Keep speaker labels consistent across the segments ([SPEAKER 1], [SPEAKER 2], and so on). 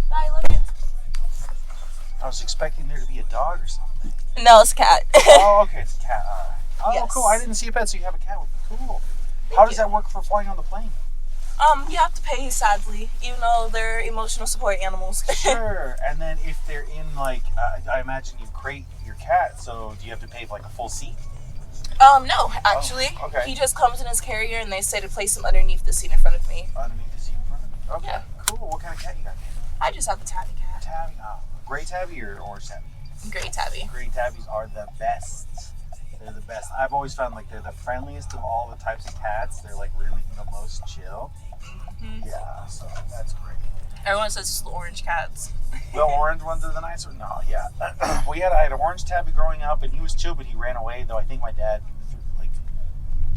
[SPEAKER 1] Bye, love you.
[SPEAKER 2] I was expecting there to be a dog or something.
[SPEAKER 1] No, it's a cat.
[SPEAKER 2] Oh, okay, it's a cat. Oh,
[SPEAKER 1] Yes.
[SPEAKER 2] cool. I didn't see a pet, so you have a cat with you. Cool. How does that work for flying on the plane?
[SPEAKER 1] You have to pay, sadly, even though they're emotional support animals.
[SPEAKER 2] Sure. And then if they're in, like, I imagine you crate your cat, so do you have to pay for, like, a full seat?
[SPEAKER 1] No, actually.
[SPEAKER 2] Oh, okay.
[SPEAKER 1] He just comes in his carrier and they say to place him underneath the seat in front of me.
[SPEAKER 2] Underneath the seat in front of me? Okay,
[SPEAKER 1] Yeah.
[SPEAKER 2] Cool. What kind of cat you got?
[SPEAKER 1] I just have the tabby cat.
[SPEAKER 2] Tabby. Oh, Gray Tabby or orange tabby?
[SPEAKER 1] Gray tabby.
[SPEAKER 2] Gray Tabbies are the best. They're the best. I've always found like they're the friendliest of all the types of cats. They're like really the most chill.
[SPEAKER 1] Mm-hmm.
[SPEAKER 2] Yeah, so that's great.
[SPEAKER 1] Everyone says it's the orange cats.
[SPEAKER 2] The orange ones are the nicer. No, yeah. I had an orange tabby growing up, and he was chill, but he ran away. Though I think my dad like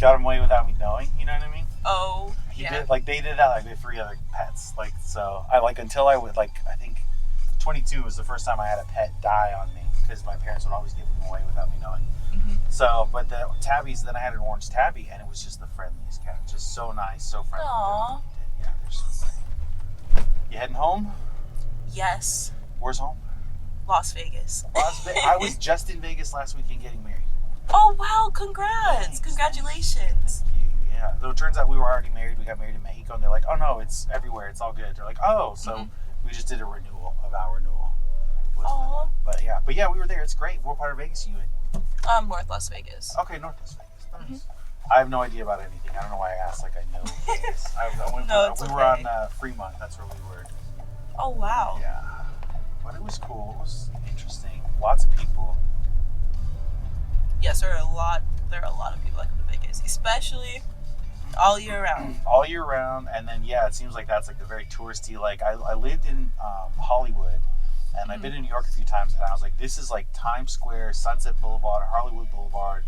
[SPEAKER 2] got him away without me knowing. You know what I mean?
[SPEAKER 1] Oh,
[SPEAKER 2] He
[SPEAKER 1] yeah.
[SPEAKER 2] did. Like they did that. Like with 3 other pets. Like so, I like until I would like I think 22 was the first time I had a pet die on me because my parents would always give them away without me knowing.
[SPEAKER 1] Mm-hmm.
[SPEAKER 2] So, but the tabbies. Then I had an orange tabby, and it was just the friendliest cat. Just so nice, so friendly.
[SPEAKER 1] Aww.
[SPEAKER 2] Yeah, they're so great. You heading home?
[SPEAKER 1] Yes.
[SPEAKER 2] Where's home?
[SPEAKER 1] Las Vegas.
[SPEAKER 2] Las Vegas. I was just in Vegas last weekend getting married.
[SPEAKER 1] Oh, wow. Congrats.
[SPEAKER 2] Thanks.
[SPEAKER 1] Congratulations.
[SPEAKER 2] Thank you. Yeah. So it turns out we were already married. We got married in Mexico, and they're like, "Oh no, it's everywhere. It's all good." They're like, "Oh, so we just did a renewal of our renewal."
[SPEAKER 1] Aw.
[SPEAKER 2] But yeah, we were there. It's great. What part of Vegas are you in?
[SPEAKER 1] North Las Vegas.
[SPEAKER 2] Okay, North Las Vegas. Nice. I have no idea about anything. I don't know why I asked. Like I know Vegas. We were on Fremont. That's where we were.
[SPEAKER 1] Oh, wow.
[SPEAKER 2] Yeah, but it was cool. It was interesting. Lots of people.
[SPEAKER 1] Yes, there are a lot of people that come to Vegas, especially all year round.
[SPEAKER 2] All year round, and then and it seems like that's like the very touristy. Like I lived in Hollywood, and I've been in New York a few times, and I was like, this is like Times Square, Sunset Boulevard, Hollywood Boulevard,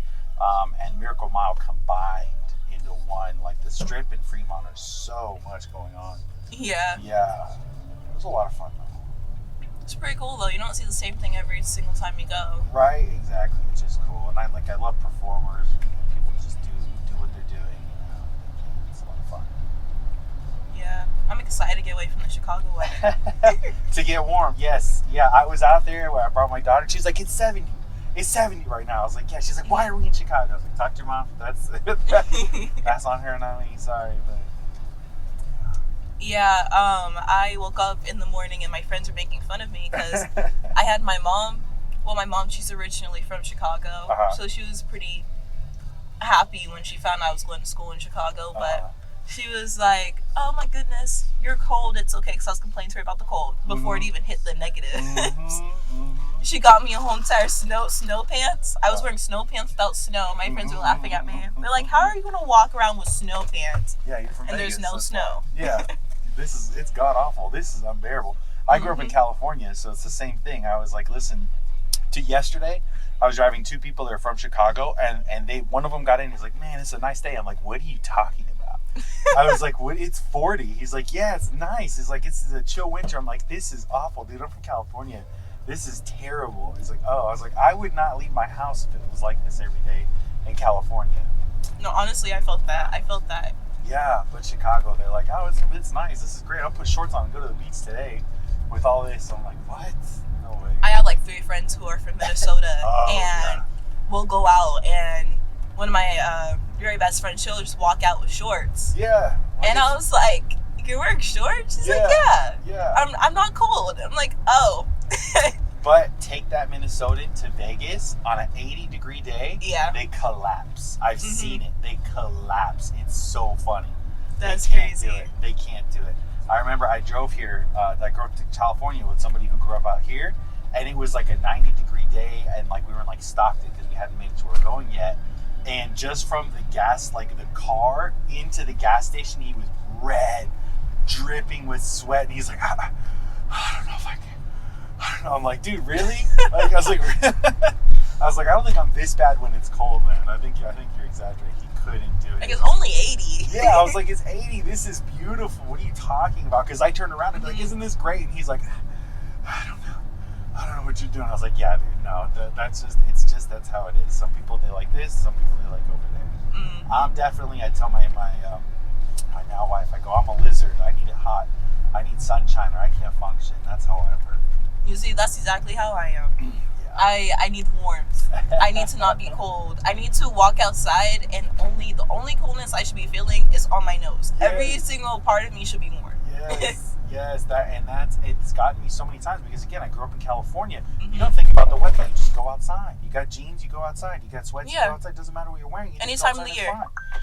[SPEAKER 2] and Miracle Mile combined into one. Like the Strip and Fremont are so much going on.
[SPEAKER 1] Yeah.
[SPEAKER 2] Yeah, it was a lot of fun though.
[SPEAKER 1] It's pretty cool though. You don't see the same thing every single time you go.
[SPEAKER 2] Right, exactly, which is cool. And I love performers. People just do what they're doing. You know, it's a lot of fun.
[SPEAKER 1] Yeah, I'm excited to get away from the Chicago weather.
[SPEAKER 2] To get warm, yes. Yeah, I was out there where I brought my daughter. She's like, it's 70. It's 70 right now. I was like, yeah. She's like, why are we in Chicago? I was like, talk to your mom. That's on her, not me. Sorry, but.
[SPEAKER 1] Yeah, I woke up in the morning and my friends were making fun of me because I had my mom. Well, my mom, she's originally from Chicago, so she was pretty happy when she found I was going to school in Chicago, but she was like, oh my goodness, you're cold, it's okay, because I was complaining to her about the cold before it even hit the negatives. She got me a whole entire snow pants. I was wearing snow pants without snow. My friends were laughing at me. They're like, how are you going to walk around with snow pants?
[SPEAKER 2] Yeah, you're from
[SPEAKER 1] and
[SPEAKER 2] Vegas,
[SPEAKER 1] there's no
[SPEAKER 2] that's
[SPEAKER 1] snow.
[SPEAKER 2] Why. Yeah, it's god awful. This is unbearable. I grew up in California, so it's the same thing. I was like, listen, to yesterday, I was driving 2 people that are from Chicago, and one of them got in. He's like, man, it's a nice day. I'm like, what are you talking about? I was like, what? It's 40. He's like, yeah, it's nice. He's like, it's a chill winter. I'm like, this is awful, dude. I'm from California. This is terrible. He's like, oh. I was like, I would not leave my house if it was like this every day in California.
[SPEAKER 1] No, honestly, I felt that.
[SPEAKER 2] Yeah, but Chicago, they're like, oh, it's nice. This is great. I'll put shorts on and go to the beach today with all this. I'm like, what? No way.
[SPEAKER 1] I have like 3 friends who are from Minnesota, and we'll go out, and one of my very best friends, she'll just walk out with shorts.
[SPEAKER 2] Yeah.
[SPEAKER 1] And I was like, you're wearing shorts? She's like, yeah.
[SPEAKER 2] Yeah.
[SPEAKER 1] I'm not cold. I'm like, oh.
[SPEAKER 2] But take that Minnesotan to Vegas on an 80-degree day.
[SPEAKER 1] Yeah.
[SPEAKER 2] They collapse. I've seen it. They collapse. It's so funny.
[SPEAKER 1] That's
[SPEAKER 2] they can't
[SPEAKER 1] crazy.
[SPEAKER 2] Do it. They can't do it. I remember I drove here. I grew up to California with somebody who grew up out here, and it was like a 90-degree day, and like we were in like Stockton because we hadn't made it to where we're going yet. And just from the gas, like the car into the gas station, he was red, dripping with sweat, and he's like, I don't know if I can. I don't know. I'm like, dude, really? I was like, I don't think I'm this bad when it's cold, man. I think you're exaggerating. He couldn't do it.
[SPEAKER 1] Like, it's only 80.
[SPEAKER 2] Yeah, I was like, it's 80. This is beautiful. What are you talking about? Because I turned around and be like, isn't this great? And he's like, I don't know what you're doing. I was like, yeah, dude, no, that's how it is. Some people, they like this. Some people, they like over there. I tell my now wife, I go, I'm a lizard. I need it hot. I need sunshine or I can't function. That's how I work.
[SPEAKER 1] You see, that's exactly how I am. Yeah. I need warmth. I need to not be cold. I need to walk outside and the only coolness I should be feeling is on my nose. Yes. Every single part of me should be warm.
[SPEAKER 2] Yes, yes, it's gotten me so many times because again, I grew up in California. Mm-hmm. You don't think about the weather, you just go outside. You got jeans, you go outside. You got sweats, you go outside. Doesn't matter what you're wearing.
[SPEAKER 1] Any time of the year.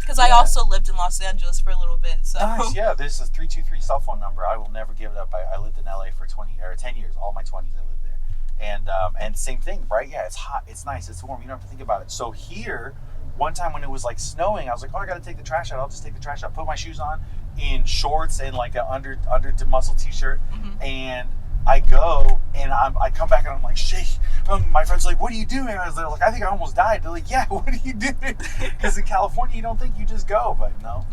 [SPEAKER 1] Because I also lived in Los Angeles for a little bit. So
[SPEAKER 2] nice, yeah. This is a 323 cell phone number. I will never give it up. I lived in LA for 10 years. All my 20s I lived there. And same thing, right? Yeah, it's hot, it's nice, it's warm. You don't have to think about it. So here, one time when it was like snowing, I was like, oh, I got to take the trash out. I'll just take the trash out. Put my shoes on in shorts and like an under muscle t-shirt, and I go and I come back and I'm like, shake. My friends are like, what are you doing? I was like, I think I almost died. They're like, yeah, what are you doing? Because in California, you don't think, you just go. But no,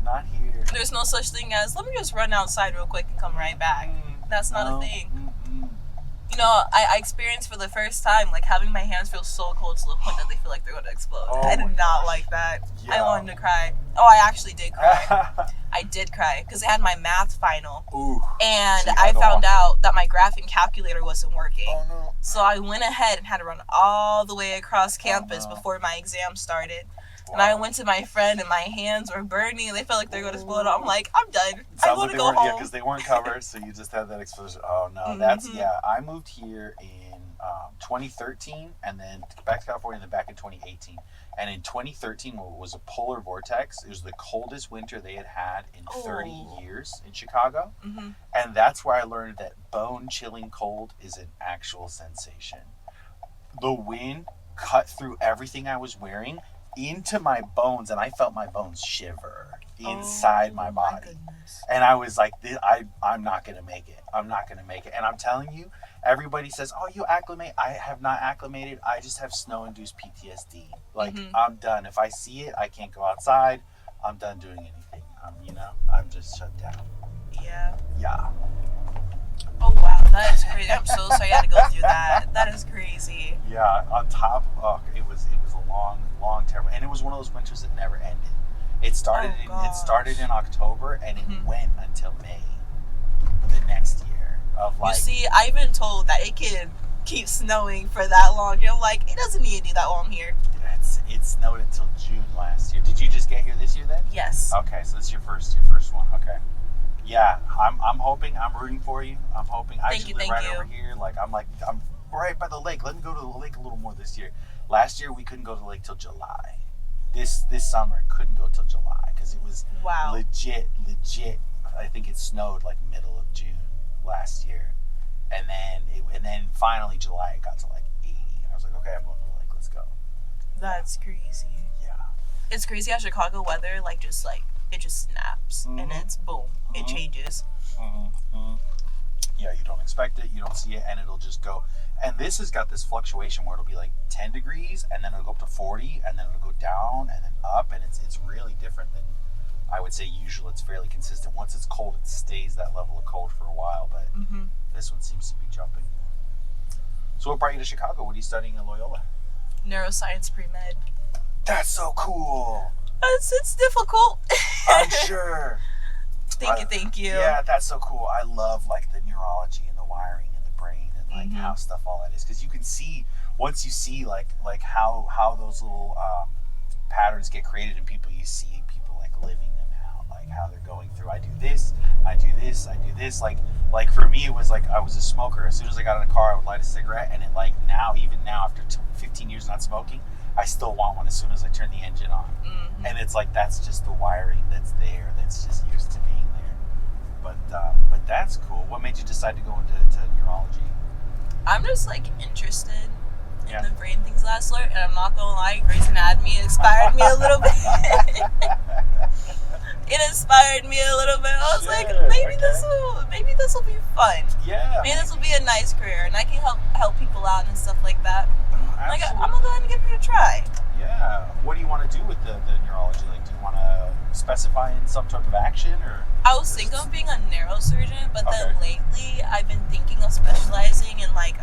[SPEAKER 2] not here.
[SPEAKER 1] There's no such thing as, let me just run outside real quick and come right back. That's not a thing. You know, I experienced for the first time, like, having my hands feel so cold to the point that they feel like they're going to explode. I did not like that. Yeah. I wanted to cry. Oh, I actually did cry. I did cry because I had my math final.
[SPEAKER 2] Ooh,
[SPEAKER 1] and I found out that my graphing calculator wasn't working. Oh, no. So I went ahead and had to run all the way across campus before my exam started. Wow. And I went to my friend and my hands were burning and they felt like they're going to explode. I'm like, I'm done. I want to go home.
[SPEAKER 2] Yeah, because they weren't covered, so you just had that explosion. Oh, no. I moved here in 2013 and then back to California and then back in 2018. And in 2013 was a polar vortex. It was the coldest winter they had in 30 years in Chicago. And that's where I learned that bone-chilling cold is an actual sensation. The wind cut through everything I was wearing into my bones, and I felt my bones shiver inside my body. And I was like, I'm not going to make it. I'm not going to make it. And I'm telling you, everybody says, oh, you acclimate. I have not acclimated. I just have snow-induced PTSD. Like, I'm done. If I see it, I can't go outside. I'm done doing anything. I'm just shut down.
[SPEAKER 1] Yeah.
[SPEAKER 2] Yeah.
[SPEAKER 1] Oh, wow. That is crazy. I'm so sorry you had to go through that. That is crazy.
[SPEAKER 2] Yeah. On top, it was a long, terrible. And it was one of those winters that never ended. It started in October and it went until May the next year.
[SPEAKER 1] You see, I've been told that it can keep snowing for that long. You're like, it doesn't need to do that while I'm here.
[SPEAKER 2] It snowed until June last year. Did you just get here this year then?
[SPEAKER 1] Yes.
[SPEAKER 2] Okay, so this is your first one. Okay. Yeah, I'm hoping. I'm rooting for you. I'm hoping. I actually live right over here. I'm right by the lake. Let me go to the lake a little more this year. Last year we couldn't go to the lake till July. This summer couldn't go till July because it was legit. I think it snowed like middle of June last year, and then finally July it got to like 80. I was like, okay, I'm going to the lake. Let's go.
[SPEAKER 1] That's crazy.
[SPEAKER 2] Yeah.
[SPEAKER 1] It's crazy how Chicago weather it just snaps and it's boom, it changes.
[SPEAKER 2] Yeah, you don't expect it, you don't see it, and it'll just go. And this has got this fluctuation where it'll be like 10 degrees, and then it'll go up to 40, and then it'll go down, and then up, and it's really different than, I would say, usual. It's fairly consistent. Once it's cold, it stays that level of cold for a while, but this one seems to be jumping. So what brought you to Chicago? What are you studying at Loyola?
[SPEAKER 1] Neuroscience pre-med.
[SPEAKER 2] That's so cool.
[SPEAKER 1] It's difficult.
[SPEAKER 2] I'm sure.
[SPEAKER 1] Thank you.
[SPEAKER 2] Yeah, that's so cool. I love like the neurology and the wiring in the brain and like how stuff all that is, because you can see once you see like how those little patterns get created in people. You see people like living them out, like how they're going through. I do this. Like for me, it was like I was a smoker. As soon as I got in a car, I would light a cigarette, and it even now after 15 years not smoking, I still want one as soon as I turn the engine on. And it's like that's just the wiring that's there, that's just used to being there. But that's cool. What made you decide to go into neurology?
[SPEAKER 1] I'm just like interested in the brain things last year, and I'm not gonna lie, Grey's Anatomy inspired me a little bit. It inspired me a little bit. I was like, maybe this will be fun.
[SPEAKER 2] Yeah.
[SPEAKER 1] Maybe this will be a nice career, and I can help people out and stuff like that. Like, I'm gonna go ahead and give it a try.
[SPEAKER 2] Yeah. What do you want to do with the neurology? Like, do you want to specify in some type of action, or?
[SPEAKER 1] I was thinking of being a neurosurgeon, but then lately I've been thinking of specializing in like,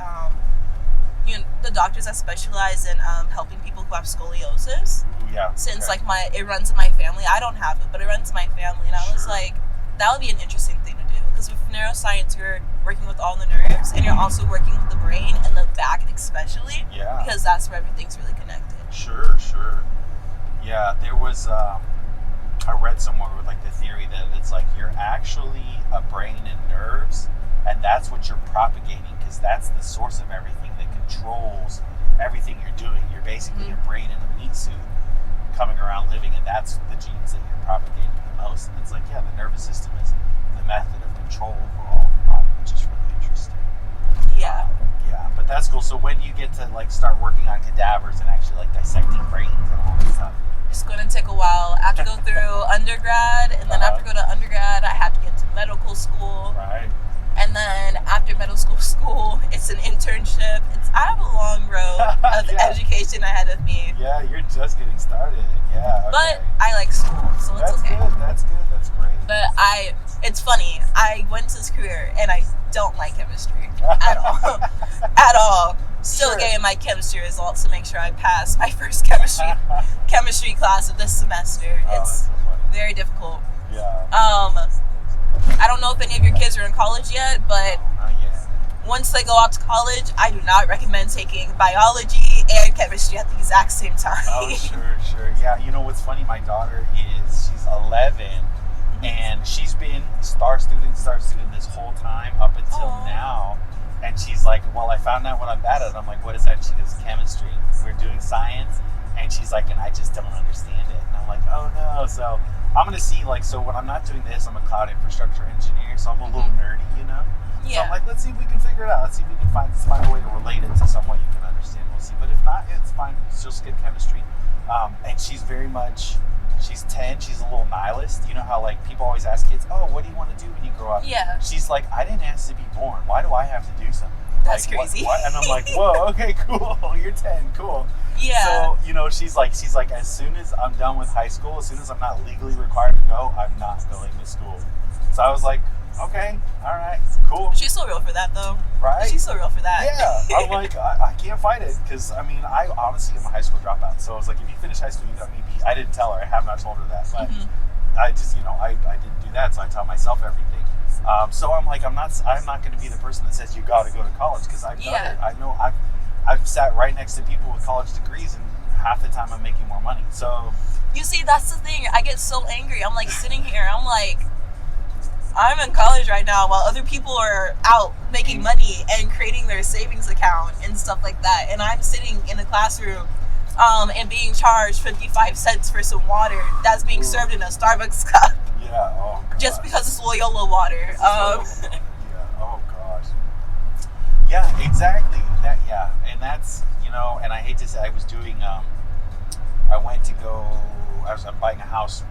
[SPEAKER 1] the doctors that specialize in helping people who have scoliosis.
[SPEAKER 2] Ooh, yeah.
[SPEAKER 1] Since like it runs in my family. I don't have it, but it runs in my family, and I was like, that would be an interesting thing to do. Because neuroscience, you're working with all the nerves, and you're also working with the brain and the back especially.
[SPEAKER 2] Yeah.
[SPEAKER 1] Because that's where everything's really connected.
[SPEAKER 2] Sure. Yeah, there was, I read somewhere with like the theory that it's like you're actually a brain and nerves, and that's what you're propagating, because that's the source of everything that controls everything you're doing. You're basically a brain in a meat suit coming around living, and that's the genes that you're propagating the most. And it's like, yeah, the nervous system is the method of control for all of the body, which is really interesting.
[SPEAKER 1] Yeah.
[SPEAKER 2] Yeah, but that's cool. So when do you get to like start working on cadavers and actually like dissecting brains and all this stuff?
[SPEAKER 1] It's going to take a while. I have to go through undergrad, and then after I go to undergrad, I have to get to medical school.
[SPEAKER 2] Right.
[SPEAKER 1] And then after medical school, it's an internship. I have a long road of education ahead of me.
[SPEAKER 2] Yeah, you're just getting started. Yeah. Okay.
[SPEAKER 1] But I like school, so it's okay.
[SPEAKER 2] That's good. That's great.
[SPEAKER 1] But it's funny. I went to this career, and I don't like chemistry at all. At all. Still getting my chemistry results to make sure I pass my first chemistry class of this semester. It's
[SPEAKER 2] so
[SPEAKER 1] very difficult.
[SPEAKER 2] Yeah.
[SPEAKER 1] I don't know if any of your kids are in college yet, but
[SPEAKER 2] Not yet.
[SPEAKER 1] once they go out to college, I do not recommend taking biology and chemistry at the exact same time.
[SPEAKER 2] Oh, sure. Yeah, you know what's funny? My daughter she's 11, and she's been star student this whole time up until now. And she's like, well, I found out what I'm bad at. I'm like, what is that? And she goes, chemistry. We're doing science. And she's like, and I just don't understand it. And I'm like, oh no. So I'm going to see, like, so when I'm not doing this, I'm a cloud infrastructure engineer. So I'm a little nerdy, you know?
[SPEAKER 1] Yeah.
[SPEAKER 2] So I'm like, let's see if we can figure it out. Let's see if we can find a way to relate it to someone you can understand. We'll see. But if not, it's fine. She'll skip chemistry. And she's she's 10. She's a little nihilist. You know how, like, people always ask kids, oh, what do you want to do when you grow up?
[SPEAKER 1] Yeah.
[SPEAKER 2] She's like, I didn't ask to be born. Why do I have to do something?
[SPEAKER 1] That's
[SPEAKER 2] like,
[SPEAKER 1] crazy.
[SPEAKER 2] What? And I'm like, whoa, okay, cool. You're 10, cool.
[SPEAKER 1] Yeah.
[SPEAKER 2] So, you know, she's like, as soon as I'm done with high school, as soon as I'm not legally required to go, I'm not going to school. So I was like, okay, all right, cool.
[SPEAKER 1] She's so real for that, though.
[SPEAKER 2] Right?
[SPEAKER 1] She's so real for that.
[SPEAKER 2] Yeah. I'm like, I can't fight it, because, I mean, I honestly am a high school dropout. So I was like, if you finish high school, you got me beat. I didn't tell her. I have not told her that. But I just, you know, I didn't do that, so I tell myself everything. So I'm like, I'm not going to be the person that says you got to go to college, because I've done it. I know I've sat right next to people with college degrees, and half the time I'm making more money. So
[SPEAKER 1] you see, that's the thing. I get so angry. I'm like sitting here. I'm like, I'm in college right now while other people are out making money and creating their savings account and stuff like that, and I'm sitting in a classroom and being charged 55 cents for some water that's being served in a Starbucks cup.
[SPEAKER 2] Yeah. Oh God.
[SPEAKER 1] Just because it's Loyola water.
[SPEAKER 2] Yeah. Oh gosh. Yeah. Exactly. And that's, you know, and I hate to say, I was doing. I'm buying a house,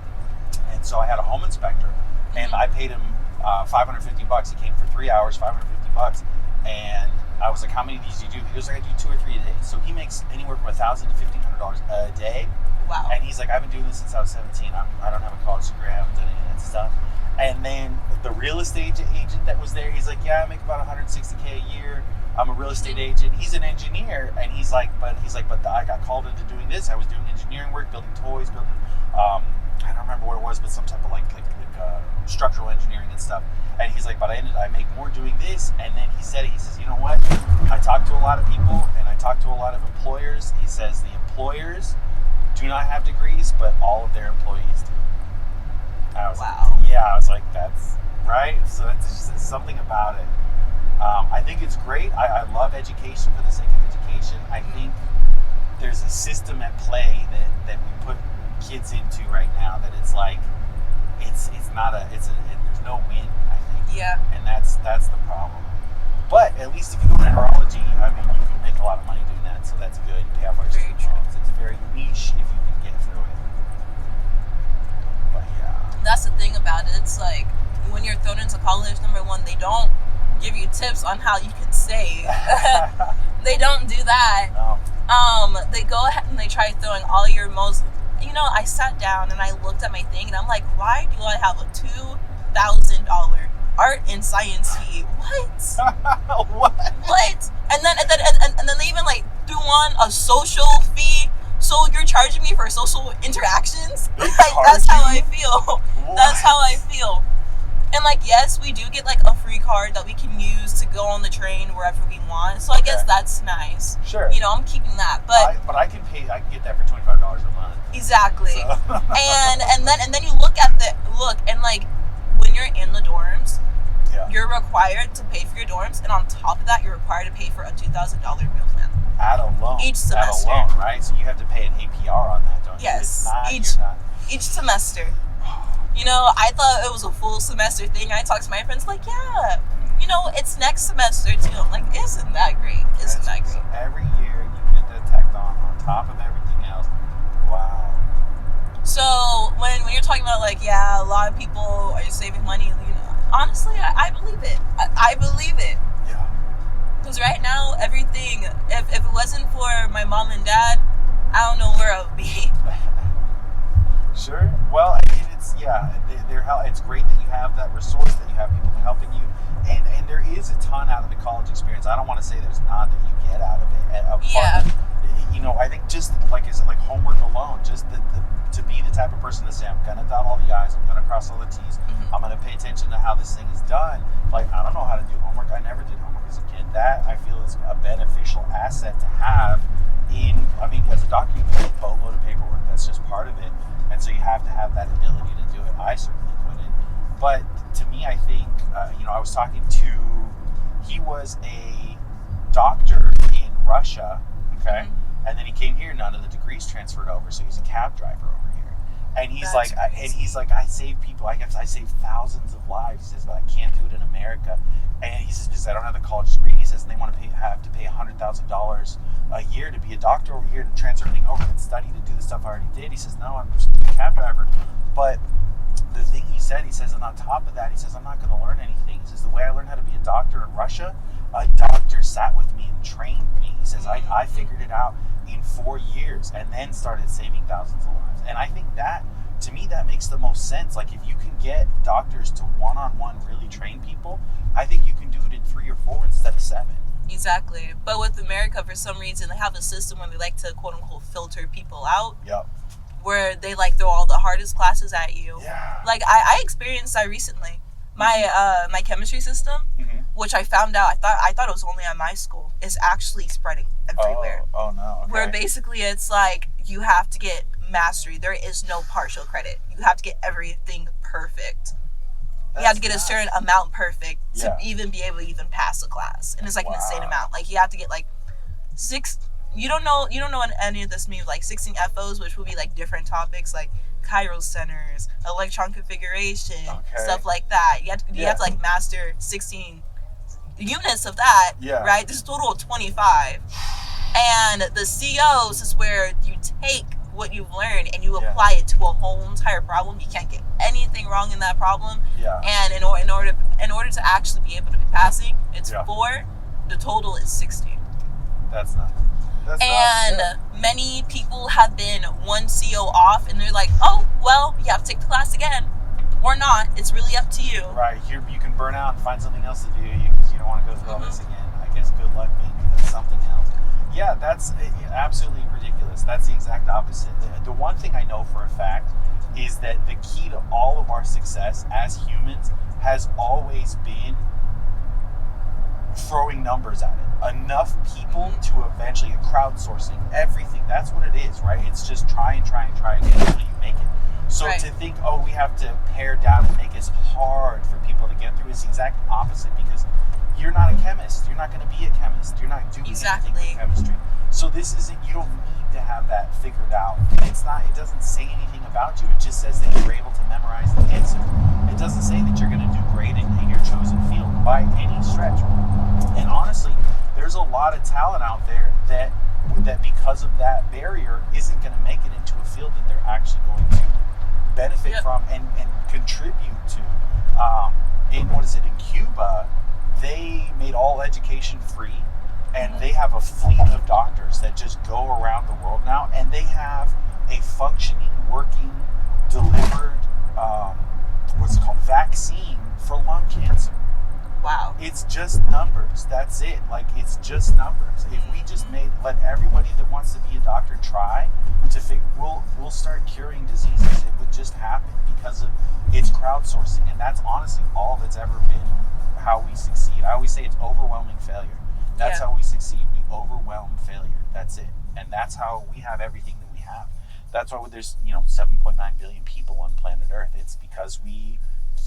[SPEAKER 2] and so I had a home inspector, and I paid him $550. He came for 3 hours, $550, and I was like, "How many of these do you do?" He goes, "I do 2 or 3 a day." So he makes anywhere from $1,000 to $1,500 a day.
[SPEAKER 1] Wow.
[SPEAKER 2] And he's like, "I've been doing this since I was 17. I don't have a college degree. I haven't done any of that stuff." And then the real estate agent that was there, he's like, "Yeah, I make about $160K a year. I'm a real estate agent." He's an engineer, and he's like, but I got called into doing this. I was doing engineering work, building toys, I don't remember what it was, but some type of like structural engineering and stuff. And he's like, but I make more doing this. And then he says, you know what? I talk to a lot of people, and I talk to a lot of employers. He says the employers do not have degrees, but all of their employees do. I was I was like, that's right. So it's just something about it. I think it's great. I love education for the sake of education. I think there's a system at play that we put kids into right now that it's like there's no win, I think. Yeah. And that's the problem. But at least if you go to neurology, I mean, you can make a lot of money doing that, so that's good. You pay off our student loans. It's very niche if you can get through it. But yeah.
[SPEAKER 1] That's the thing about it. It's like when you're thrown into college, number one, they don't give you tips on how you can save. They don't do that. No. They go ahead and they try throwing all your most. You know, I sat down and I looked at my thing and I'm like, why do I have a $2,000 art and science fee? What? What? And then they even like threw on a social fee. So you're charging me for social interactions? Like, that's how I feel. What? That's how I feel. And, like, yes, we do get, like, a free card that we can use to go on the train wherever we want. So I guess that's nice.
[SPEAKER 2] Sure.
[SPEAKER 1] You know, I'm keeping that. But
[SPEAKER 2] I can get that for $25 a month.
[SPEAKER 1] Exactly.
[SPEAKER 2] So.
[SPEAKER 1] and then you look and, like, when you're in the dorms, you're required to pay for your dorms, and on top of that, you're required to pay for a $2,000 meal plan.
[SPEAKER 2] At a loan.
[SPEAKER 1] Each semester.
[SPEAKER 2] At a loan, right? So you have to pay an APR on that, don't you?
[SPEAKER 1] Yes.
[SPEAKER 2] It's not,
[SPEAKER 1] each semester. You know, I thought it was a full semester thing. I talked to my friends, like, yeah, you know, it's next semester too. I'm like, isn't that great? Isn't that great?
[SPEAKER 2] So every year you get that tacked on top of everything else. Wow.
[SPEAKER 1] So when you're talking about, like, yeah, a lot of people are saving money, you know, honestly, I believe it. I believe it.
[SPEAKER 2] Yeah.
[SPEAKER 1] Because right now, everything, if it wasn't for my mom and dad, I don't know where I would be.
[SPEAKER 2] Sure. Well, I mean, it's great that you have that resource, that you have people helping you, and there is a ton out of the college experience. I don't want to say there's none that you get out of it.
[SPEAKER 1] Yeah.
[SPEAKER 2] You know, I think just like homework alone, just to be the type of person to say, I'm gonna dot all the I's, I'm gonna cross all the T's, I'm gonna pay attention to how this thing is done. Like, I don't know how to do homework. I never did homework as a kid. That I feel is a beneficial asset to have as a doctor, you can do a boatload of paperwork. That's just part of it. And so you have to have that ability to do it. I certainly couldn't. But to me, I think, I was talking to, he was a doctor in Russia, okay? Mm-hmm. And then he came here, none of the degrees transferred over, so he's a cab driver over here. And he's I save people, I save thousands of lives. He says, but I can't do it in America. And he says, because I don't have the college degree. And he says, and they want to have to pay $100,000 a year to be a doctor over here, to transfer everything over and study to do the stuff I already did. He says, no, I'm just a cab driver. But the thing he says, and on top of that, he says, I'm not going to learn anything. He says, the way I learned how to be a doctor in Russia, a doctor sat with me and trained me. He says, I figured it out in 4 years and then started saving thousands of lives. And I think that, to me, that makes the most sense. Like, if you can get doctors to one-on-one really train people, I think you can do it in 3 or 4 instead of 7.
[SPEAKER 1] Exactly. But with America, for some reason, they have a system where they like to, quote-unquote, filter people out.
[SPEAKER 2] Yep.
[SPEAKER 1] Where they, like, throw all the hardest classes at you.
[SPEAKER 2] Yeah.
[SPEAKER 1] Like, I experienced that recently. My chemistry system, which I found out, I thought it was only at my school, is actually spreading everywhere.
[SPEAKER 2] Oh no. Okay.
[SPEAKER 1] Where basically it's like, you have to get mastery. There is no partial credit. You have to get everything perfect. You have to get a certain amount perfect to even be able to even pass a class. And it's like an insane amount. Like, you have to get like 6, you don't know any of this means, like 16 FOs, which will be like different topics, like chiral centers, electron configuration, stuff like that. You have to like master 16 units of that, right? This is a total of 25. And the COs is where you take what you've learned and you apply it to a whole entire problem. You can't get anything wrong in that problem. And in order to actually be able to be passing, it's 4. The total is 16.
[SPEAKER 2] That's not.
[SPEAKER 1] Many people have been 1 CO off, and they're like, oh, well, you have to take the class again. Or not. It's really up to you.
[SPEAKER 2] Right. You can burn out and find something else to do because you don't want to go through all this again. I guess good luck being something else. Yeah, that's absolutely ridiculous. That's the exact opposite. The one thing I know for a fact is that the key to all of our success as humans has always been throwing numbers at it. Enough people to eventually crowdsourcing everything. That's what it is, right? It's just try again until you make it. So to think, we have to pare down and make it hard for people to get through is the exact opposite, because you're not a chemist. You're not going to be a chemist. You're not doing anything with chemistry. So this isn't, you don't need to have that figured out. It doesn't say anything about you. It just says that you're able to memorize the answer. It doesn't say that you're going to do great in your chosen field by any stretch. And honestly, there's a lot of talent out there that because of that barrier isn't going to make it into a field that they're actually going to benefit from and contribute to. In Cuba, they made all education free, and they have a fleet of doctors that just go around the world now, and they have a functioning, working, delivered, vaccine for lung cancer.
[SPEAKER 1] Wow.
[SPEAKER 2] It's just numbers. That's it. Like, it's just numbers. If we just let everybody that wants to be a doctor try to figure, we'll start curing diseases. It would just happen because of it's crowdsourcing, and that's honestly all that's ever been how we succeed. I always say it's overwhelming failure. That's how we succeed. We overwhelm failure. That's it, and that's how we have everything that we have. That's why there's 7.9 billion people on planet Earth. It's because we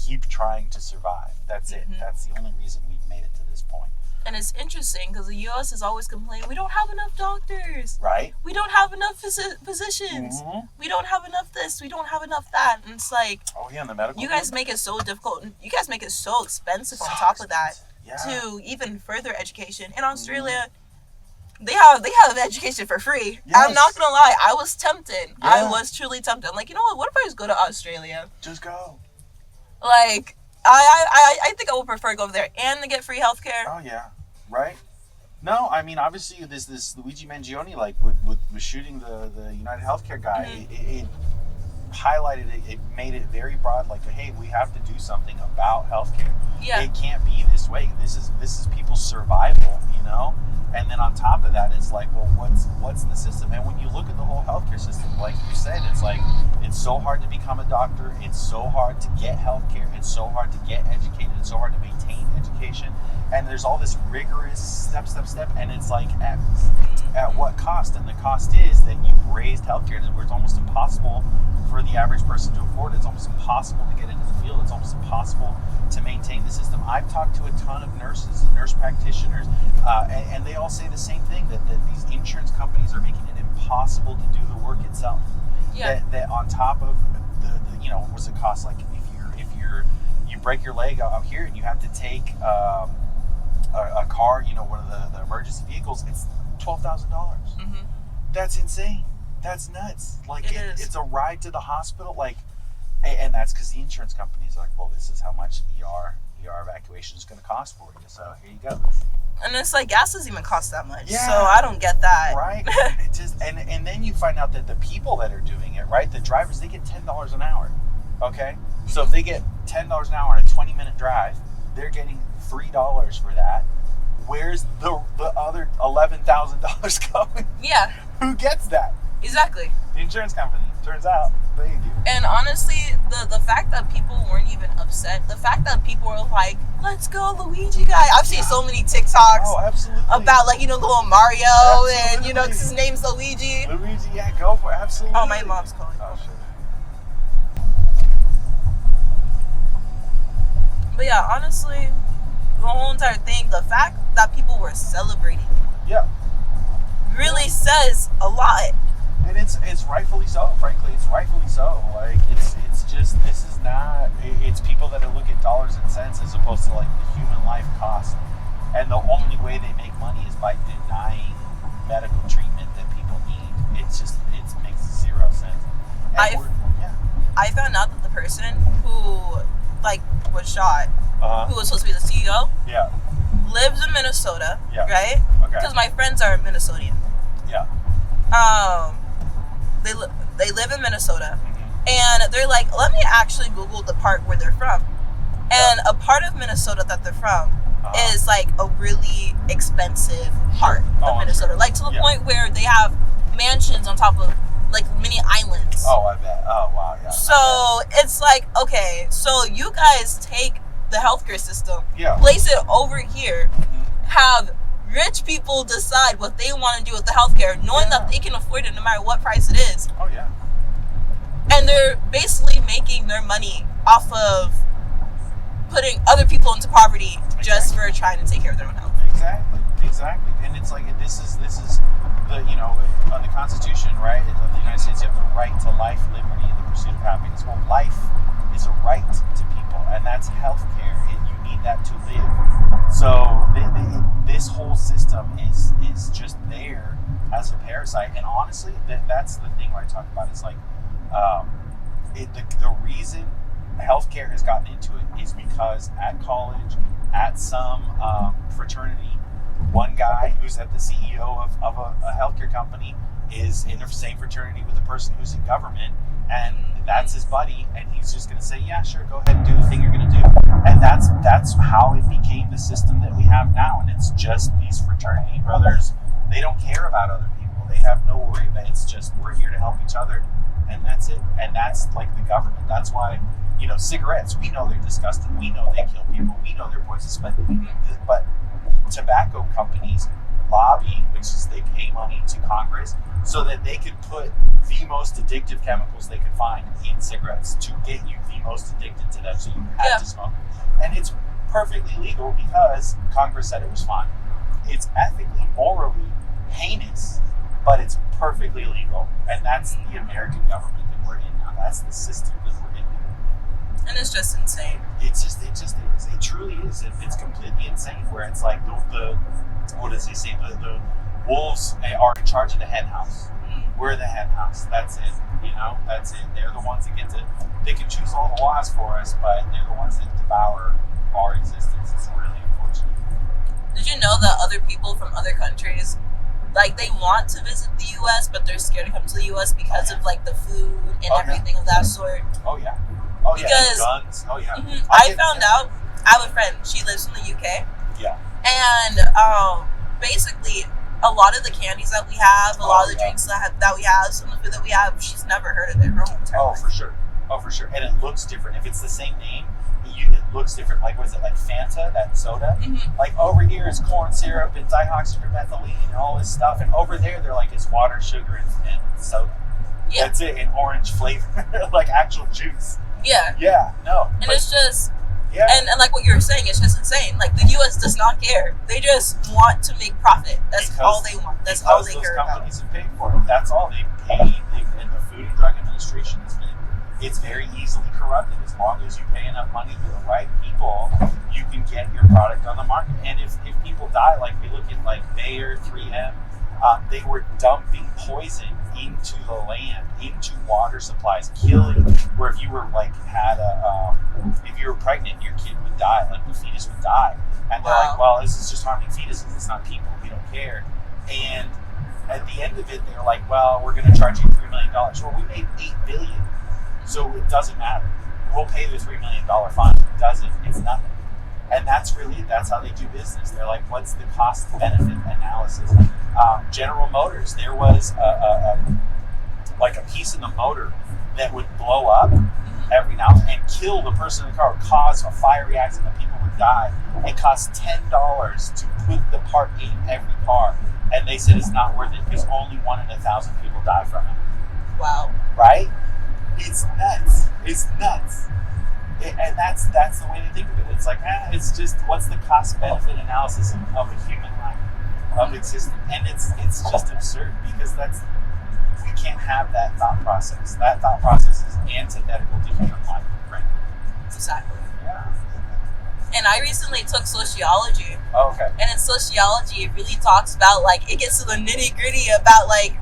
[SPEAKER 2] keep trying to survive. That's it. That's the only reason we've made it to this point.
[SPEAKER 1] And it's interesting because the U.S. is always complaining, we don't have enough doctors.
[SPEAKER 2] Right.
[SPEAKER 1] We don't have enough physicians. We don't have enough this. We don't have enough that. And it's like,
[SPEAKER 2] oh yeah, in the medical.
[SPEAKER 1] You guys make it so difficult. You guys make it so expensive on top of that to even further education. In Australia, they have education for free. Yes. I'm not gonna lie, I was tempted. Yeah. I was truly tempted. I'm like, you know what if I just go to Australia?
[SPEAKER 2] Just go.
[SPEAKER 1] Like, I think I would prefer to go over there and to get free healthcare.
[SPEAKER 2] Oh yeah, right. No, I mean obviously this Luigi Mangione, like with shooting the United Healthcare guy, it highlighted it. It made it very broad. Like, hey, we have to do something about healthcare. Yeah. It can't be this way. This is people's survival, And then on top of that, it's like, well, what's in the system? And when you look at the whole healthcare system, like you said, it's like it's so hard to become a doctor. It's so hard to get healthcare. It's so hard to get educated. It's so hard to maintain education. And there's all this rigorous step, and it's like at what cost? And the cost is that you've raised healthcare where it's almost impossible for the average person to afford it. It's almost impossible to get into the field. It's almost impossible to maintain the system. I've talked to a ton of nurses, nurse practitioners, and they all say the same thing, that these insurance companies are making it impossible to do the work itself. Yeah. That on top of the what's it cost? Like if you break your leg out here and you have to take a car, one of the emergency vehicles, it's $12,000. That's insane. That's nuts. Like it's a ride to the hospital. Like, and that's because the insurance companies are like, well, this is how much ER evacuation is going to cost for you. So here you go.
[SPEAKER 1] And it's like gas doesn't even cost that much. Yeah. So I don't get that.
[SPEAKER 2] Right. It just and then you find out that the people that are doing it, right, the drivers, they get $10 an hour. Okay. So if they get $10 an hour on a 20-minute drive, they're getting $3 for that. Where's the other $11,000 going? Yeah. Who gets that?
[SPEAKER 1] Exactly.
[SPEAKER 2] The insurance company. Turns out they do.
[SPEAKER 1] And honestly, the fact that people weren't even upset, the fact that people were like, let's go Luigi guy. I've seen so many TikToks about little Mario and cause his name's Luigi.
[SPEAKER 2] Luigi, yeah, go for it. Absolutely.
[SPEAKER 1] Oh, my mom's calling.
[SPEAKER 2] Oh shit.
[SPEAKER 1] But yeah, honestly, the whole entire thing, the fact that people were celebrating really says a lot.
[SPEAKER 2] And it's rightfully so, frankly. It's rightfully so. Like, it's just, this is not, it's people that are looking at dollars and cents as opposed to, like, the human life cost. And the only way they make money is by denying medical treatment that people need. It makes zero sense.
[SPEAKER 1] I found out that the person who, was shot, who was supposed to be the CEO, lives in Minnesota, right? Okay. Because my friends are Minnesotan. Yeah. They live in Minnesota, and they're like, let me actually Google the part where they're from. And a part of Minnesota that they're from is like a really expensive part of Minnesota. Like to the point where they have mansions on top of like mini islands.
[SPEAKER 2] Oh, I bet. Oh, wow, yeah.
[SPEAKER 1] So it's like, okay, so you guys take the healthcare system, place it over here, have rich people decide what they want to do with the healthcare, knowing that they can afford it no matter what price it is.
[SPEAKER 2] Oh, yeah.
[SPEAKER 1] And they're basically making their money off of putting other people into poverty just for trying to take care of their own health.
[SPEAKER 2] Exactly. And it's like, this is the, on the Constitution, right, of the United States, you have the right to life, liberty, and the pursuit of happiness. Well, life is a right to people, and that's healthcare, and you need that to live. So this whole system is just there as a parasite. And honestly, that's the thing where I talk about is like, the reason healthcare has gotten into it is because at college, at some fraternity, one guy who's at the CEO of a healthcare company is in the same fraternity with the person who's in government, and that's his buddy, and he's just going to say, yeah, sure, go ahead and do the thing you're going to do. And that's how it became the system that we have now. And it's just these fraternity brothers. They don't care about other people. They have no worry about it. It's just, we're here to help each other, and that's it. And that's like the government. That's why, cigarettes, we know they're disgusting. We know they kill people. We know they're poisonous. But tobacco companies lobby, which is they pay money to Congress so that they could put the most addictive chemicals they could find in cigarettes to get you the most addicted to them, so you have to smoke. And it's perfectly legal because Congress said it was fine. It's ethically, morally heinous, but it's perfectly legal. And that's the American government that we're in now. That's the system that we're in now.
[SPEAKER 1] And it's just insane.
[SPEAKER 2] It just is. It truly is. It's completely insane, where it's like the what does he say? The wolves are in charge of the hen house. We're the hen house. That's it. That's it. They're the ones that they can choose all the laws for us, but they're the ones that devour our existence. It's really unfortunate.
[SPEAKER 1] Did you know that other people from other countries, like, they want to visit the U.S., but they're scared to come to the U.S. because of, like, the food and everything of that sort?
[SPEAKER 2] Oh, yeah.
[SPEAKER 1] Because,
[SPEAKER 2] and guns. Oh, yeah.
[SPEAKER 1] I found out, I have a friend, she lives in the UK.
[SPEAKER 2] Yeah.
[SPEAKER 1] And basically, a lot of the candies that we have, a lot of the drinks that we have, some of the food that we have, she's never heard of it in her whole entire life.
[SPEAKER 2] For sure. And it looks different. If it's the same name, it looks different. Like, what is it, like Fanta, that soda? Mm-hmm. Like, over here is corn syrup and dihydroxymethylamine and all this stuff. And over there, they're like, it's water, sugar, and soda. Yeah. That's it, and orange flavor, like actual juice.
[SPEAKER 1] Yeah.
[SPEAKER 2] Yeah, no.
[SPEAKER 1] And it's just...
[SPEAKER 2] Yeah.
[SPEAKER 1] And like what you were saying, it's just insane. Like, the U.S. does not care. They just want to make profit. That's all they want. That's all they care about.
[SPEAKER 2] Those companies have paid for it. That's all they pay. And the Food and Drug Administration it's very easily corrupted. As long as you pay enough money to the right people, you can get your product on the market. And if people die, like we look at like Bayer, 3M, they were dumping poison into the land, into water supplies, killing. Where if you were like if you were pregnant, your kid would die, like the fetus would die. And they're like, well, this is just harming fetuses. It's not people. We don't care. And at the end of it, they're like, well, we're going to charge you $3 million. Well, we made $8 billion, so it doesn't matter. We'll pay the $3 million fine. It doesn't. It's nothing. And that's how they do business. They're like, what's the cost benefit analysis? General Motors, there was like a piece in the motor that would blow up every now and kill the person in the car, cause a fiery accident, people would die. It costs $10 to put the part in every car. And they said it's not worth it because only 1 in 1,000 people die from it.
[SPEAKER 1] Wow.
[SPEAKER 2] Right? It's nuts. And that's the way to think of it. It's like, it's just, what's the cost-benefit analysis of a human life, of existence? And it's just absurd because we can't have that thought process. That thought process is antithetical to human life, right?
[SPEAKER 1] Exactly.
[SPEAKER 2] Yeah.
[SPEAKER 1] And I recently took sociology.
[SPEAKER 2] Oh, okay.
[SPEAKER 1] And in sociology, it really talks about, like, it gets to the nitty-gritty about, like,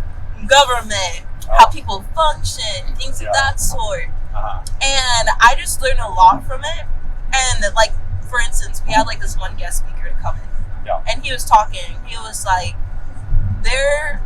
[SPEAKER 1] government, how people function, things of that sort.
[SPEAKER 2] Uh-huh.
[SPEAKER 1] And I just learned a lot from it. And, like, for instance, we had, like, this one guest speaker to come in.
[SPEAKER 2] Yeah.
[SPEAKER 1] And he was talking. He was like, there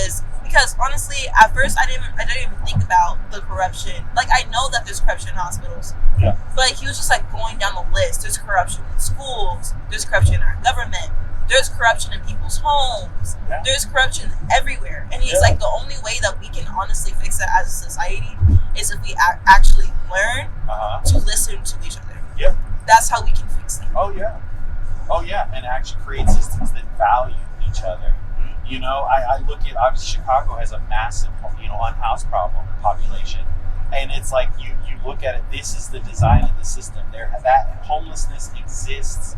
[SPEAKER 1] is... Because, honestly, at first, I didn't even think about the corruption. Like, I know that there's corruption in hospitals.
[SPEAKER 2] Yeah.
[SPEAKER 1] But he was just, like, going down the list. There's corruption in schools. There's corruption in our government. There's corruption in people's homes. Yeah. There's corruption everywhere. And he's like, the only way that we can honestly fix that as a society is if we actually learn to listen to each other.
[SPEAKER 2] Yeah.
[SPEAKER 1] That's how we can fix it.
[SPEAKER 2] Oh, yeah. And actually create systems that value each other. You know, I look at, obviously, Chicago has a massive, unhoused problem in population. And it's like, you look at it, this is the design of the system. That homelessness exists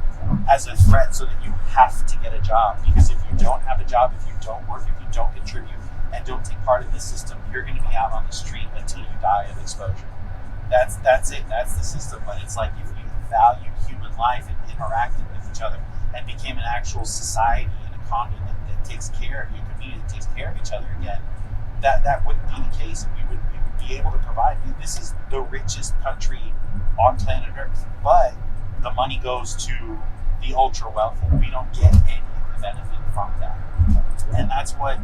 [SPEAKER 2] as a threat so that you have to get a job. Because if you don't have a job, if you don't work, if you don't contribute, and don't take part in this system, you're going to be out on the street until you die of exposure. That's it. That's the system. But it's like, if you value human life and interacted with each other and became an actual society and economy that takes care of your community, that takes care of each other again, that wouldn't be the case. And we would be able to provide. This is the richest country on planet Earth, but the money goes to the ultra wealthy. We don't get any of the benefit from that. And that's what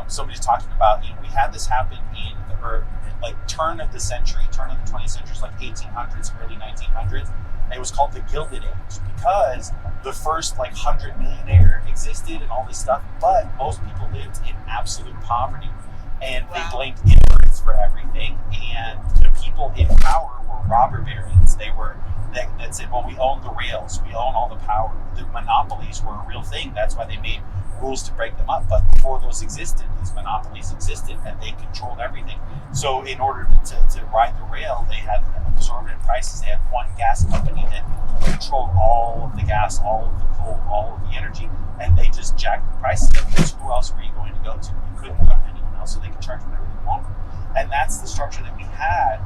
[SPEAKER 2] somebody's talking about, we had this happen in turn of the 20th century, like 1800s, early 1900s. And it was called the Gilded Age because the first 100 millionaire existed and all this stuff, but most people lived in absolute poverty, and they blamed immigrants for everything. And the people in power were robber barons. They were that said, well, we own the rails, we own all the power. The monopolies were a real thing. That's why they made rules to break them up. But before those existed, these monopolies existed, and they controlled everything. So in order to ride the rail, they had exorbitant prices. They had one gas company that controlled all of the gas, all of the coal, all of the energy, and they just jacked the prices up. Because who else were you going to go to? You couldn't go to anyone else, so they could charge whatever they wanted. And that's the structure that we had.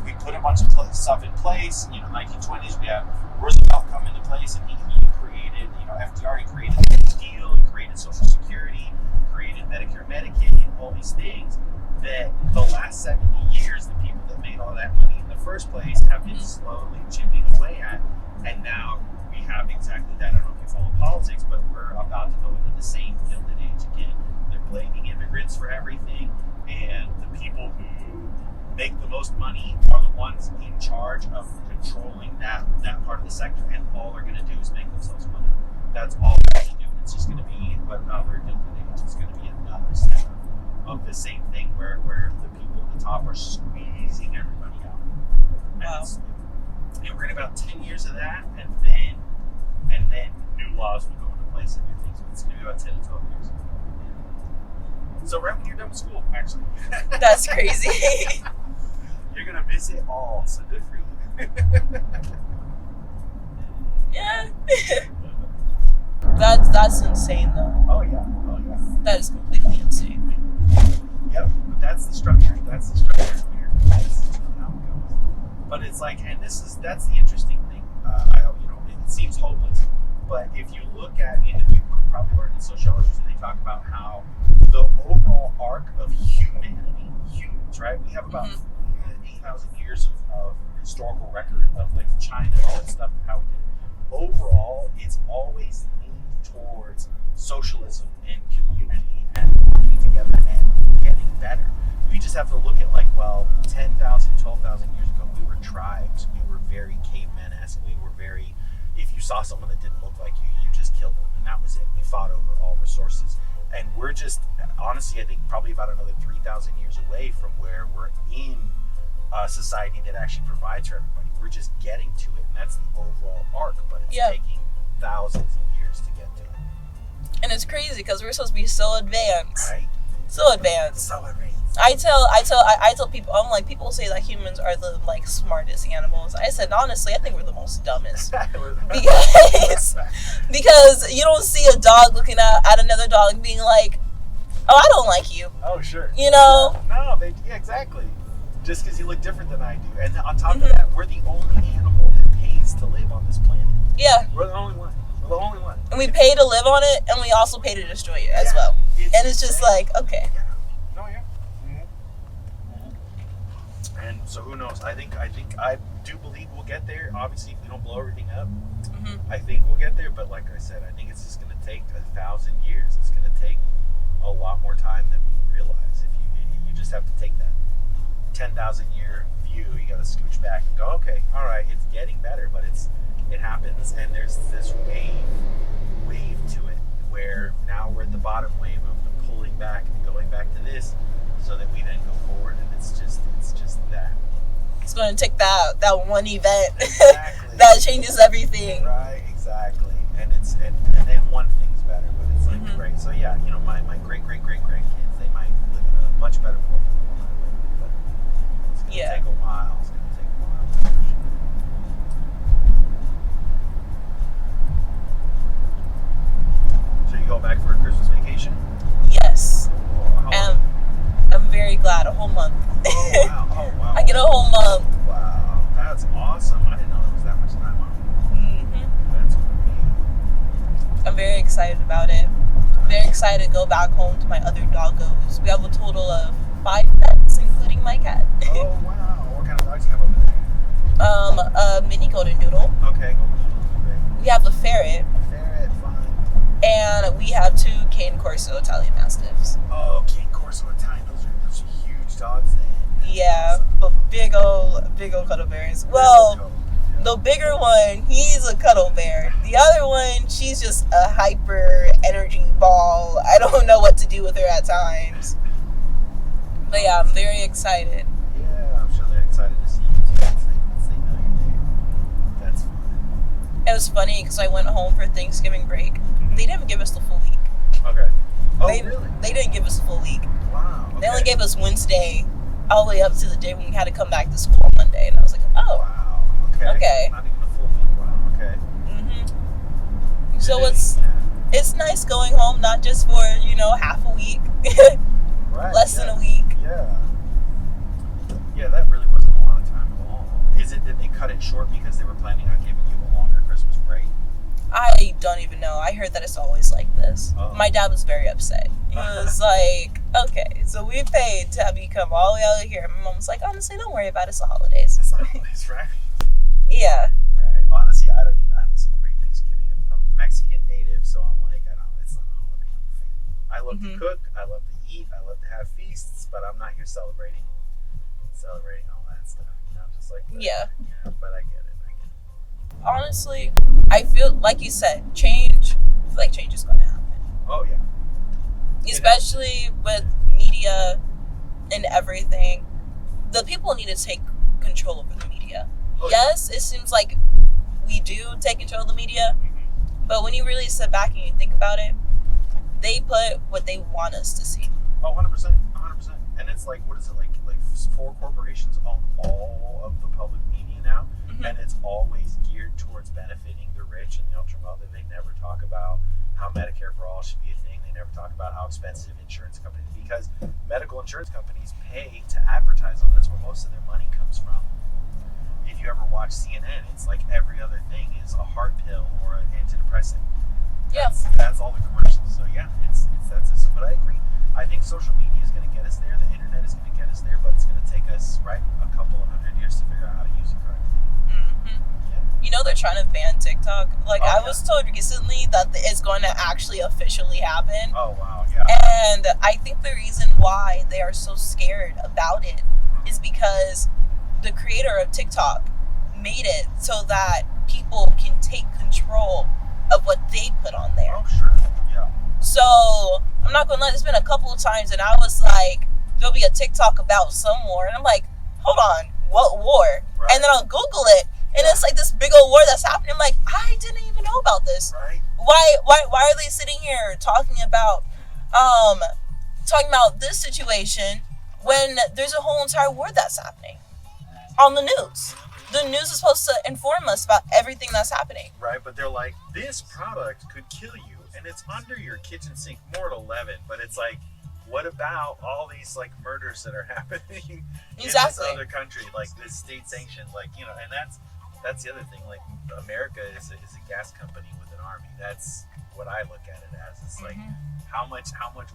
[SPEAKER 2] We put a bunch of stuff in place. 1920s, we have Roosevelt come into place, and he created, FDR, he created the New Deal, he created Social Security, created Medicare, Medicaid, all these things that the last 70 years, the people that made all that money in the first place have been slowly chipping away at. And now we have exactly that. I don't know if you follow politics, but we're about to go into the same Gilded Age again. They're blaming immigrants for everything, and the people who make the most money are the ones in charge of controlling that part of the sector, and all they're going to do is make themselves money. That's all they're going to do. It's just going to be another Gilded Age. It's going to be another step of the same thing where the people at the top are squeezing everybody out. And we're in about 10 years of that, and then new laws will go into place and new things. But it's going to be about 10 to 12 years. So right when you're done with school, actually.
[SPEAKER 1] That's crazy.
[SPEAKER 2] You're going to miss it all, so good for you.
[SPEAKER 1] Yeah. That's insane, though.
[SPEAKER 2] Oh, yeah.
[SPEAKER 1] That is completely insane.
[SPEAKER 2] Yep, but that's the structure. That's here. That's how it goes. But it's and that's the interesting thing. It seems hopeless, but if you look at it, and people probably learned in sociology, they talk about how the overall arc of humanity, humans, right? We have about 8,000 years of historical record of China and all that stuff and how we did it. Overall, it's always leaned towards socialism and community and working together and getting better. We just have to look at 10,000, 12,000 years ago, we were tribes. We were very caveman-esque. We were very, if you saw someone that didn't look like you, you just killed them, and that was it. We fought over all resources. And we're just, honestly, I think probably about another 3,000 years away from where we're in a society that actually provides for everybody. We're just getting to it, and that's the overall arc, but it's taking thousands of years to get to it.
[SPEAKER 1] And it's crazy because we're supposed to be so advanced.
[SPEAKER 2] Right.
[SPEAKER 1] So advanced. I tell people, I'm like, people say that humans are the smartest animals. I said, honestly, I think we're the most dumbest. because you don't see a dog looking at another dog and being like, oh, I don't like you.
[SPEAKER 2] Oh, sure.
[SPEAKER 1] No,
[SPEAKER 2] exactly. Just because you look different than I do. And on top of that, we're the only animal that pays to live on this planet.
[SPEAKER 1] Yeah.
[SPEAKER 2] We're the only one.
[SPEAKER 1] And we pay to live on it, and we also pay to destroy it as well. It's just okay.
[SPEAKER 2] Yeah. And so who knows? I do believe we'll get there. Obviously, if we don't blow everything up, I think we'll get there. But like I said, I think it's just going to take 1,000 years. It's going to take a lot more time than we realize. If you just have to take that 10,000 year view, you got to scooch back and go, okay, all right, it's getting better, but it happens, and there's this wave to it where now we're at the bottom wave of the pulling back and going back to this, so that we then go forward, and it's just that.
[SPEAKER 1] It's going to take that one event
[SPEAKER 2] exactly.
[SPEAKER 1] that changes everything.
[SPEAKER 2] Right, exactly. And then one thing's better, but it's great. So yeah, my great grandkids, they might live in a much better world than the one I live in, but it's going to take a while. It's going to take a while. So you go back for a Christmas vacation?
[SPEAKER 1] Yes.
[SPEAKER 2] Well,
[SPEAKER 1] I'm very glad. A whole month.
[SPEAKER 2] Oh, wow.
[SPEAKER 1] I get a whole month.
[SPEAKER 2] Wow. That's awesome. I didn't know there was that much time off. That's great.
[SPEAKER 1] I'm very excited about it. Very excited to go back home to my other doggos. We have a total of 5 pets, including my cat.
[SPEAKER 2] Oh, wow. What kind of dogs do you have over there?
[SPEAKER 1] A mini golden doodle.
[SPEAKER 2] Okay, golden doodle. Great.
[SPEAKER 1] We have a ferret.
[SPEAKER 2] Ferret, fun.
[SPEAKER 1] And we have 2 cane corsos. Corso Italian Mastiffs.
[SPEAKER 2] Oh, Cane Corso Italian. Those are huge dogs.
[SPEAKER 1] Yeah, but big old cuddle bears. Well, the bigger one, he's a cuddle bear. The other one, she's just a hyper energy ball. I don't know what to do with her at times. But yeah, I'm very excited.
[SPEAKER 2] Yeah, I'm sure they're excited to see you too. Once they know you're there. That's fun.
[SPEAKER 1] It was funny because I went home for Thanksgiving break.
[SPEAKER 2] Mm-hmm.
[SPEAKER 1] They didn't give us the full week.
[SPEAKER 2] Okay. Oh, really?
[SPEAKER 1] They didn't give us the full week.
[SPEAKER 2] Wow. Okay.
[SPEAKER 1] They only gave us Wednesday all the way up to the day when we had to come back to school on Monday. And I was like, oh.
[SPEAKER 2] Wow. Okay. Not even a full week. Wow. Okay.
[SPEAKER 1] Mm-hmm. So it's nice going home, not just for, half a week.
[SPEAKER 2] Right.
[SPEAKER 1] Less than a week.
[SPEAKER 2] Yeah. Yeah, that really wasn't a lot of time at all. Is it that they cut it short because they were planning on giving you a longer Christmas break?
[SPEAKER 1] I don't even know. I heard that it's always like this.
[SPEAKER 2] Oh.
[SPEAKER 1] My dad was very upset. He was like, okay, so we paid to have you come all the way out here. My mom was like, honestly, don't worry about it. It's the holidays.
[SPEAKER 2] It's the holidays, right?
[SPEAKER 1] Yeah.
[SPEAKER 2] Right. Honestly, I don't celebrate Thanksgiving. I'm Mexican native, so I'm like, it's not a holiday. I love to cook. I love to eat. I love to have feasts, but I'm not here celebrating all that stuff. Just like that. Yeah. But I get it.
[SPEAKER 1] Honestly, I feel like you said, change. I feel like change is going to happen.
[SPEAKER 2] Oh yeah.
[SPEAKER 1] Especially with media and everything, the people need to take control over the media. Oh, yes, it seems like we do take control of the media, but when you really sit back and you think about it, they put what they want us to see.
[SPEAKER 2] Oh, 100%. And it's like, what is it, like 4 corporations own all of the public media now, and it's always geared towards benefiting the rich and the ultra wealthy. They never talk about how Medicare for all should be a thing. They never talk about how expensive insurance companies, because medical insurance companies pay to advertise on. That's where most of their money comes from. If you ever watch CNN, it's like every other thing is a heart pill or an antidepressant. That's all the commercials. So yeah, it's but I agree. I think social media is going to get us there. The internet is going to get us there, but it's going to take us a couple of 100 years to figure out how to use it correctly.
[SPEAKER 1] Yeah. They're trying to ban TikTok. I was told recently that it's going to actually officially happen.
[SPEAKER 2] Oh wow, yeah.
[SPEAKER 1] And I think the reason why they are so scared about it is because the creator of TikTok made it so that people can take control of what they put on there.
[SPEAKER 2] Oh sure, yeah.
[SPEAKER 1] So I'm not gonna lie, there's been a couple of times and I was like, there'll be a TikTok about some war, and I'm like, hold on, what war? Right. And then I'll Google it, and it's like this big old war that's happening. I'm like, I didn't even know about this.
[SPEAKER 2] Right.
[SPEAKER 1] Why are they sitting here talking about this situation when there's a whole entire war that's happening on the news? The news is supposed to inform us about everything that's happening.
[SPEAKER 2] Right, but they're like, this product could kill you, and it's under your kitchen sink, more at 11. But it's like, what about all these murders that are happening in this other country, this state sanctioned, and that's the other thing. America is a gas company with an army. That's what I look at it as. It's how much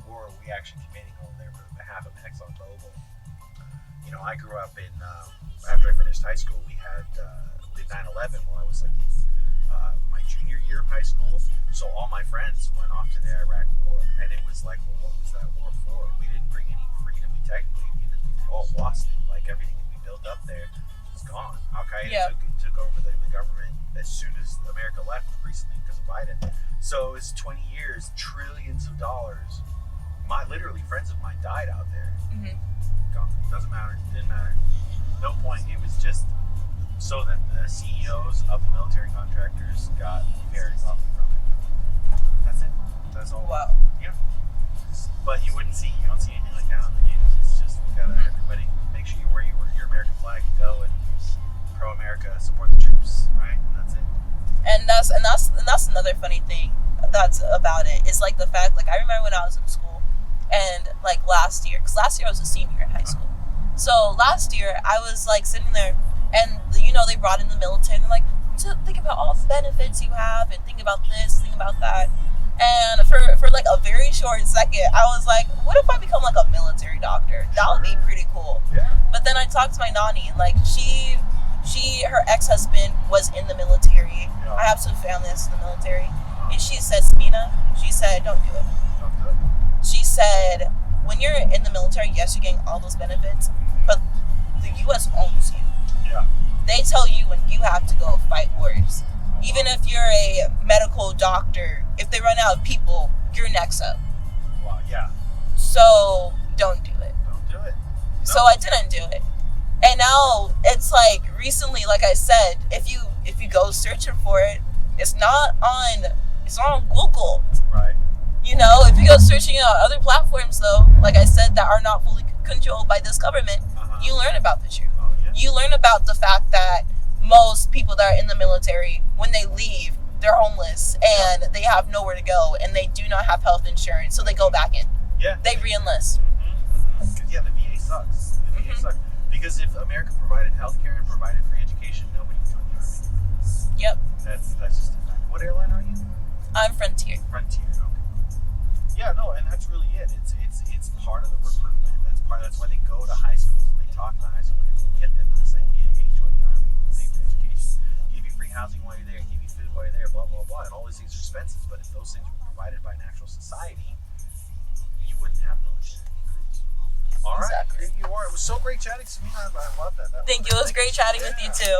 [SPEAKER 2] war are we actually committing over there for behalf of ExxonMobil? I grew up in after I finished high school, we had 9/11 while I was in my junior year of high school. So all my friends went off to the Iraq War, and it was like, well, what was that war for? We didn't bring any freedom. We technically all lost it. Everything that we built up there was gone. Al Qaeda took over the government as soon as America left recently because of Biden. So it's 20 years, trillions of dollars. Literally friends of mine died out there. Gone. Doesn't matter. Didn't matter. No point. It was just so that the CEOs of the military contractors got very wealthy from it. That's it. That's all.
[SPEAKER 1] Wow.
[SPEAKER 2] Yeah. But you don't see anything like that on the news. It's just everybody make sure you wear your American flag and go and pro-America, support the troops, right? And that's it.
[SPEAKER 1] And that's another funny thing that's about it. It's the fact I remember when I was in school and last year, because last year I was a senior in high school. So last year I was sitting there and they brought in the military and they're like, so think about all the benefits you have and think about this, think about that. And for a very short second, I was like, what if I become a military doctor? That would be pretty cool.
[SPEAKER 2] Yeah.
[SPEAKER 1] But then I talked to my nanny and her ex-husband was in the military. Yeah. I have some family that's in the military. And she says to me, Christina. She said, don't do it.
[SPEAKER 2] Don't do it.
[SPEAKER 1] She said, when you're in the military, yes, you're getting all those benefits, but the U.S. owns you.
[SPEAKER 2] Yeah.
[SPEAKER 1] They tell you when you have to go fight wars. Even if you're a medical doctor, if they run out of people, you're next up.
[SPEAKER 2] Wow, yeah.
[SPEAKER 1] So don't do it.
[SPEAKER 2] Don't do it. No.
[SPEAKER 1] So I didn't do it. And now it's like recently, like I said, if you go searching for it, it's not on Google.
[SPEAKER 2] Right.
[SPEAKER 1] You know, if you go searching on other platforms though, like I said, that are not fully controlled by this government, you learn about the truth.
[SPEAKER 2] Oh, yeah.
[SPEAKER 1] You learn about the fact that most people that are in the military, when they leave, they're homeless and they have nowhere to go and they do not have health insurance, so they go back in.
[SPEAKER 2] Yeah.
[SPEAKER 1] They re-enlist.
[SPEAKER 2] Yeah, the VA sucks. The VA sucks. Because if America provided healthcare and provided free education, nobody would join the Army.
[SPEAKER 1] Yep.
[SPEAKER 2] That's just a fact. What airline are you?
[SPEAKER 1] I'm Frontier.
[SPEAKER 2] Frontier. Okay. Yeah, no, and that's really it. It's part of the recruitment. That's why they go to high schools and they talk to high school kids and get them this idea. Hey, join the Army. We'll pay for education. Give you free housing while you're there. Give you food while you're there. Blah blah blah. And all these things are expenses. But if those things were provided by an actual society, you wouldn't have military recruits. All right,
[SPEAKER 1] Exactly.
[SPEAKER 2] here you are. It was so great chatting to me. I love that.
[SPEAKER 1] Thank you. It was great chatting with you too.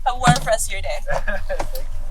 [SPEAKER 1] Have a wonderful rest of your day.
[SPEAKER 2] Thank you.